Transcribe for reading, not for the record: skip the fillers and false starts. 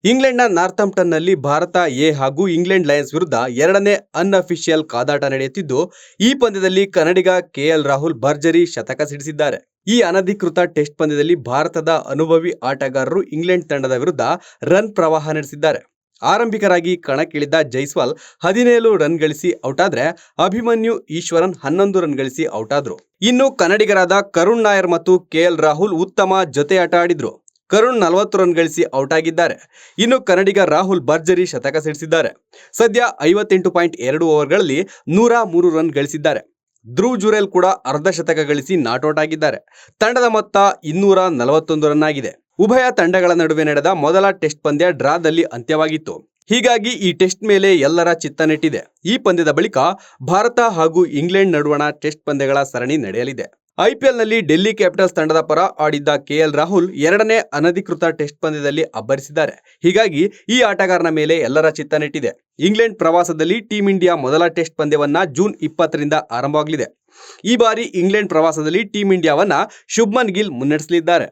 ಇಂಗ್ಲೆಂಡ್ನ ನಾರ್ಥಂಪ್ಟನ್ನಲ್ಲಿ Bharat A ಹಾಗೂ England Lions ವಿರುದ್ಧ ಎರಡನೇ ಅನ್ಅಫಿಷಿಯಲ್ ಕಾದಾಟ ನಡೆಯುತ್ತಿದ್ದು, ಈ ಪಂದ್ಯದಲ್ಲಿ ಕನ್ನಡಿಗ ಕೆಎಲ್ ರಾಹುಲ್ ಭರ್ಜರಿ ಶತಕ ಸಿಡಿಸಿದ್ದಾರೆ. ಈ ಅನಧಿಕೃತ ಟೆಸ್ಟ್ ಪಂದ್ಯದಲ್ಲಿ ಭಾರತದ ಅನುಭವಿ ಆಟಗಾರರು ಇಂಗ್ಲೆಂಡ್ ತಂಡದ ವಿರುದ್ಧ ರನ್ ಪ್ರವಾಹ ನಡೆಸಿದ್ದಾರೆ. ಆರಂಭಿಕರಾಗಿ ಕಣಕ್ಕಿಳಿದ ಜೈಸ್ವಾಲ್ 17 ರನ್ ಗಳಿಸಿ ಔಟಾದ್ರೆ ಅಭಿಮನ್ಯು ಈಶ್ವರನ್ 11 ರನ್ ಗಳಿಸಿ ಔಟಾದ್ರು. ಇನ್ನು ಕನ್ನಡಿಗರಾದ ಕರುಣ್ ನಾಯರ್ ಮತ್ತು ಕೆಎಲ್ ರಾಹುಲ್ ಉತ್ತಮ ಜೊತೆಯಾಟ ಆಡಿದ್ರು. ಕರುಣ್ 40 ರನ್ ಗಳಿಸಿ ಔಟ್ ಆಗಿದ್ದಾರೆ. ಇನ್ನು ಕನ್ನಡಿಗ ರಾಹುಲ್ ಭರ್ಜರಿ ಶತಕ ಸಿಡಿಸಿದ್ದಾರೆ. ಸದ್ಯ 58.2 ಓವರ್ಗಳಲ್ಲಿ 103 ರನ್ ಗಳಿಸಿದ್ದಾರೆ. ಧ್ರುವ್ ಜುರೇಲ್ ಕೂಡ ಅರ್ಧ ಶತಕ ಗಳಿಸಿ ನಾಟ್ಔಟ್ ಆಗಿದ್ದಾರೆ. ತಂಡದ ಮೊತ್ತ 241 ರನ್ ಆಗಿದೆ. ಉಭಯ ತಂಡಗಳ ನಡುವೆ ನಡೆದ ಮೊದಲ ಟೆಸ್ಟ್ ಪಂದ್ಯ ಡ್ರಾದಲ್ಲಿ ಅಂತ್ಯವಾಗಿತ್ತು. ಹೀಗಾಗಿ ಈ ಟೆಸ್ಟ್ ಮೇಲೆ ಎಲ್ಲರ ಚಿತ್ತ ನೆಟ್ಟಿದೆ. ಈ ಪಂದ್ಯದ ಬಳಿಕ ಭಾರತ ಹಾಗೂ ಇಂಗ್ಲೆಂಡ್ ನಡುವಣ ಟೆಸ್ಟ್ ಪಂದ್ಯಗಳ ಸರಣಿ ನಡೆಯಲಿದೆ. ಐಪಿಎಲ್ನಲ್ಲಿ ಡೆಲ್ಲಿ ಕ್ಯಾಪಿಟಲ್ಸ್ ತಂಡದ ಪರ ಆಡಿದ್ದ ಕೆಎಲ್ ರಾಹುಲ್ ಎರಡನೇ ಅನಧಿಕೃತ ಟೆಸ್ಟ್ ಪಂದ್ಯದಲ್ಲಿ ಅಬ್ಬರಿಸಿದ್ದಾರೆ. ಹೀಗಾಗಿ ಈ ಆಟಗಾರನ ಮೇಲೆ ಎಲ್ಲರ ಚಿತ್ತ ನೆಟ್ಟಿದೆ. ಇಂಗ್ಲೆಂಡ್ ಪ್ರವಾಸದಲ್ಲಿ ಟೀಂ ಇಂಡಿಯಾ ಮೊದಲ ಟೆಸ್ಟ್ ಪಂದ್ಯವನ್ನ ಜೂನ್ 20ರಿಂದ ಆರಂಭವಾಗಲಿದೆ. ಈ ಬಾರಿ ಇಂಗ್ಲೆಂಡ್ ಪ್ರವಾಸದಲ್ಲಿ ಟೀಂ ಇಂಡಿಯಾವನ್ನ ಶುಭ್ಮನ್ ಗಿಲ್ ಮುನ್ನಡೆಸಲಿದ್ದಾರೆ.